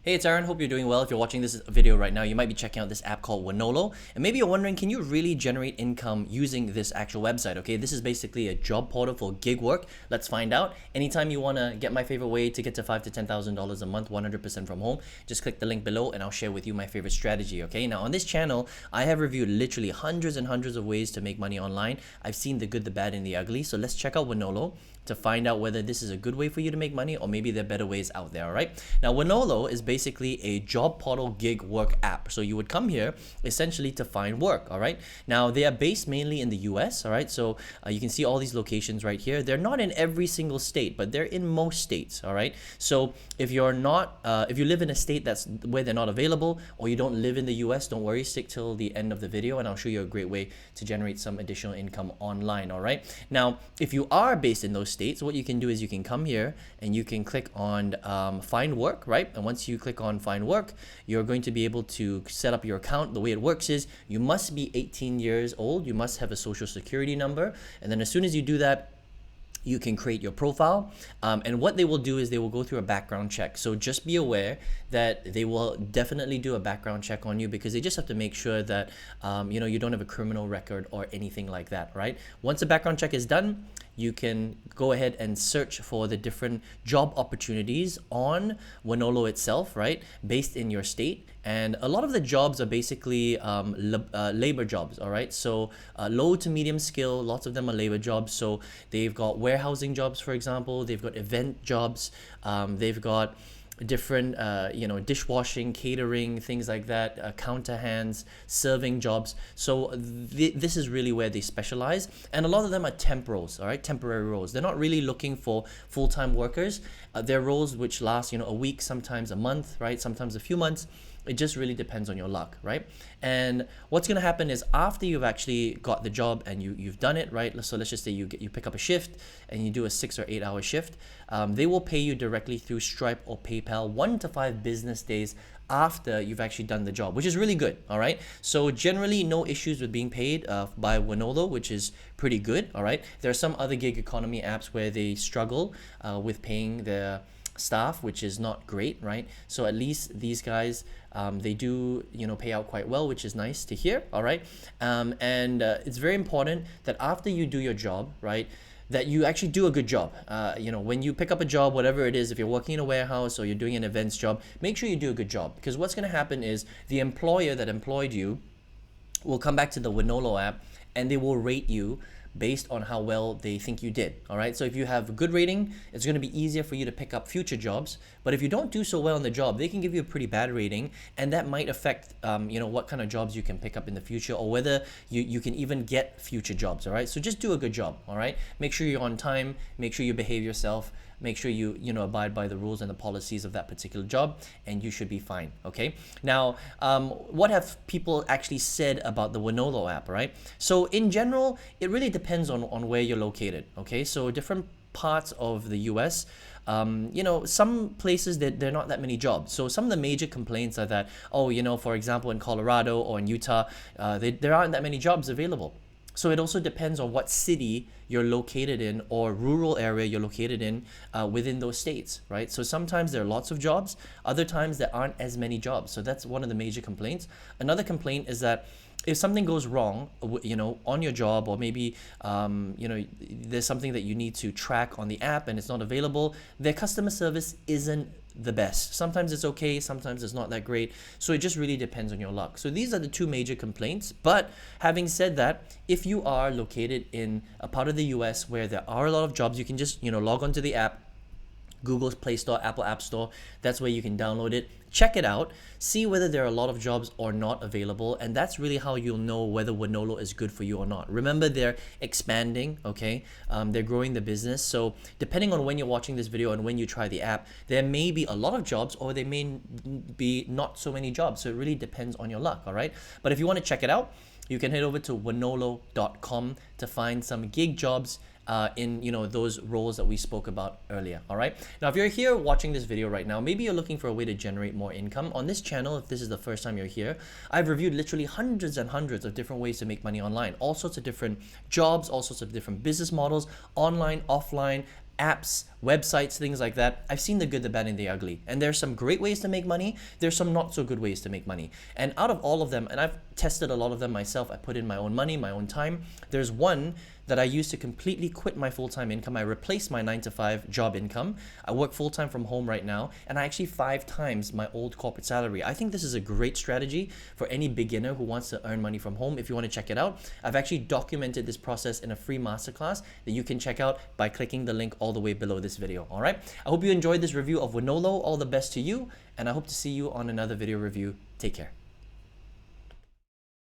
Hey, it's Aaron. Hope you're doing well. If you're watching this video right now, you might be checking out this app called Wonolo. And maybe you're wondering, can you really generate income using this actual website? Okay, this is basically a job portal for gig work. Let's find out. Anytime you want to get my favorite way to get to $5,000 to $10,000 a month, 100% from home, just click the link below and I'll share with you my favorite strategy. Okay, now on this channel, I have reviewed literally hundreds and hundreds of ways to make money online. I've seen the good, the bad, and the ugly. So let's check out Wonolo to find out whether this is a good way for you to make money or maybe there are better ways out there, all right? Now, Wonolo is basically a job portal gig work app. So you would come here essentially to find work, all right? Now, they are based mainly in the US, all right? So you can see all these locations right here. They're not in every single state, but they're in most states, all right? So if you're not, if you live in a state that's where they're not available or you don't live in the US, don't worry, stick till the end of the video and I'll show you a great way to generate some additional income online, all right? Now, if you are based in those states, what you can do is you can come here and you can click on find work, right? And once you click on find work, you're going to be able to set up your account. The way it works is you must be 18 years old, you must have a social security number, and then as soon as you do that, you can create your profile, and what they will do is they will go through a background check. So just be aware that they will definitely do a background check on you because they just have to make sure that you don't have a criminal record or anything like that, right? Once the background check is done, you can go ahead and search for the different job opportunities on Wonolo itself, right? Based in your state. And a lot of the jobs are basically labor jobs, all right? So low to medium skill, lots of them are labor jobs. So they've got warehousing jobs, for example. They've got event jobs. They've got different dishwashing, catering, things like that, counter hands, serving jobs. So this is really where they specialize, and a lot of them are temp roles, all right, temporary roles. They're not really looking for full-time workers. They're roles which last a week, sometimes a month, right, sometimes a few months. It just really depends on your luck, right? And what's gonna happen is after you've actually got the job and you've done it, right? So let's just say you pick up a shift and you do a 6 or 8 hour shift. They will pay you directly through Stripe or PayPal 1 to 5 business days after you've actually done the job, which is really good, all right? So generally no issues with being paid by Wonolo, which is pretty good, all right? There are some other gig economy apps where they struggle with paying their staff, which is not great, right? So at least these guys, they do pay out quite well, which is nice to hear, all right? And it's very important that after you do your job, right, that you actually do a good job. When you pick up a job, whatever it is, if you're working in a warehouse or you're doing an events job, make sure you do a good job, because what's going to happen is the employer that employed you will come back to the Wonolo app and they will rate you based on how well they think you did, all right? So if you have a good rating, it's going to be easier for you to pick up future jobs. But if you don't do so well in the job, they can give you a pretty bad rating, and that might affect what kind of jobs you can pick up in the future, or whether you can even get future jobs, all right? So just do a good job, all right? Make sure you're on time, make sure you behave yourself, make sure you abide by the rules and the policies of that particular job, and you should be fine, okay? Now, what have people actually said about the Wonolo app, right? So in general, it really depends on where you're located, okay? So different parts of the US, some places that there are not that many jobs. So some of the major complaints are that, for example, in Colorado or in Utah, there aren't that many jobs available. So it also depends on what city you're located in or rural area you're located in within those states, right? So sometimes there are lots of jobs, other times there aren't as many jobs. So that's one of the major complaints. Another complaint is that if something goes wrong, on your job, or maybe, there's something that you need to track on the app and it's not available, their customer service isn't the best. Sometimes it's okay, sometimes it's not that great. So it just really depends on your luck. So these are the two major complaints. But having said that, if you are located in a part of the US where there are a lot of jobs, you can just, log onto the app, Google's Play Store, Apple App Store. That's where you can download it. Check it out. See whether there are a lot of jobs or not available. And that's really how you'll know whether Wonolo is good for you or not. Remember, they're expanding, okay? They're growing the business. So depending on when you're watching this video and when you try the app, there may be a lot of jobs or there may be not so many jobs. So it really depends on your luck, all right? But if you want to check it out, you can head over to wonolo.com to find some gig jobs in those roles that we spoke about earlier. All right, now if you're here watching this video right now, maybe you're looking for a way to generate more income on this channel. If this is the first time you're here, I've reviewed literally hundreds and hundreds of different ways to make money online, all sorts of different jobs, all sorts of different business models, online, offline, apps, websites, things like that. I've seen the good, the bad, and the ugly. And there's some great ways to make money. There's some not so good ways to make money. And out of all of them, and I've tested a lot of them myself, I put in my own money, my own time. There's one that I used to completely quit my full-time income. I replaced my 9 to 5 job income. I work full-time from home right now, and I actually 5 times my old corporate salary. I think this is a great strategy for any beginner who wants to earn money from home. If you want to check it out, I've actually documented this process in a free masterclass that you can check out by clicking the link all the way below this video. All right. I hope you enjoyed this review of Wonolo. All the best to you, and I hope to see you on another video review. Take care.